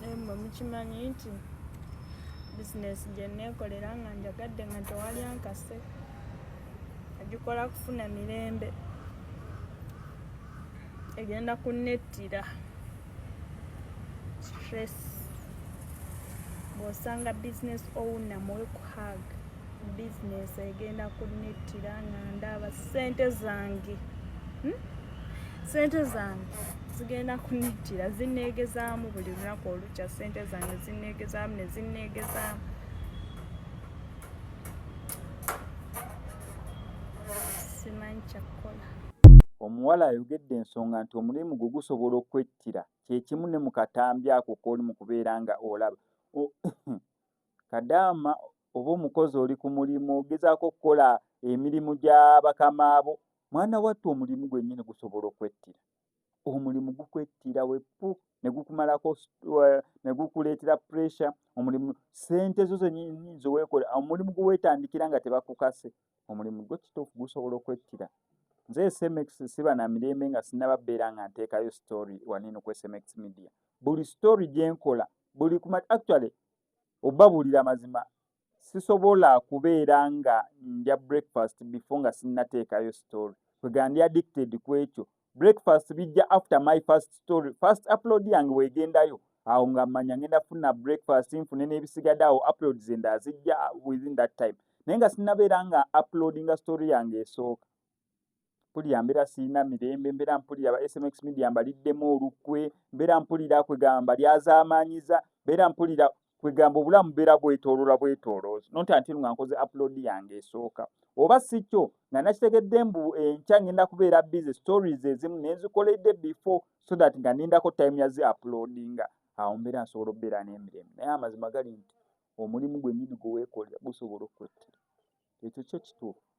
Emma mukimanyi nti bizinesi gye neekolera nga njagadde nga tewali ankase agikola kufuna mirembe egenda kunnettira stress bw'osanga business owner muwekuhag business egenda kunnettira nga ndaba ssente zange zigenda kunnettira zinneegezaamu buli lunaku olukya ssente zange zinneegezaamu ne zinneegezaamu simanyi kyakukola. Omuwala ayogedde ensonga nti omulimu gwe gusobola okwettira kyekimu ne mu katambi ako k'oli mu kubeera nga olaba Kadaama oba omukozi oli ku mulimu ogezaako okukola emirimu gya bakama abo, mwana wattu omulimu gwennyini gusobola okwettira. Omulimu gukwettira weppu ne gukumalako ne gukuleetera pressure. Omulimu ssente zo zennyini zoweekola, omulimu gwe weetandikira nga tebakukase, omulimu gwo kituufu gusobola okwettira. Nze SMX siba na mirembe nga sinnaba beera nga nteekayo story wanino ku SMX Media. Buli story gye nkola buli actually obabuulira mazima sisobola kubeera nga ndya breakfast before nga sinnateekayo story. Kwega ndi addicted ku ekyo. Breakfast bijja after my first story. First upload yange weegendayo awo nga mmanya ngenda kufuna breakfast nfune n'ebisigadde awo uploads endala zijja within that time. Naye nga sinnabeera nga uploadinga story yange esooka. Mpulira mbeera sirina mirembe, mbeera mpulira ba SMX Media mbaliddemu olukwe, mbeera mpulira kwegamba mbalyazaamaanyiza, mbeera mpulira kwegamba obulamu beera bwetoolooza. Not until nga nkoze upload yange esooka. Oba si kyo nga nakitegedde mbu enkya ngenda kubeera busy stories ezimu ne nzikoledde before so that nga nindako time yazi uploadinga. Awo mbeera nsobola okubeera n'emirembe. Naye amazima gali nti omulimu gwennyini gwe weekolera gusobola okwettira. Ekyo kyo kituufu.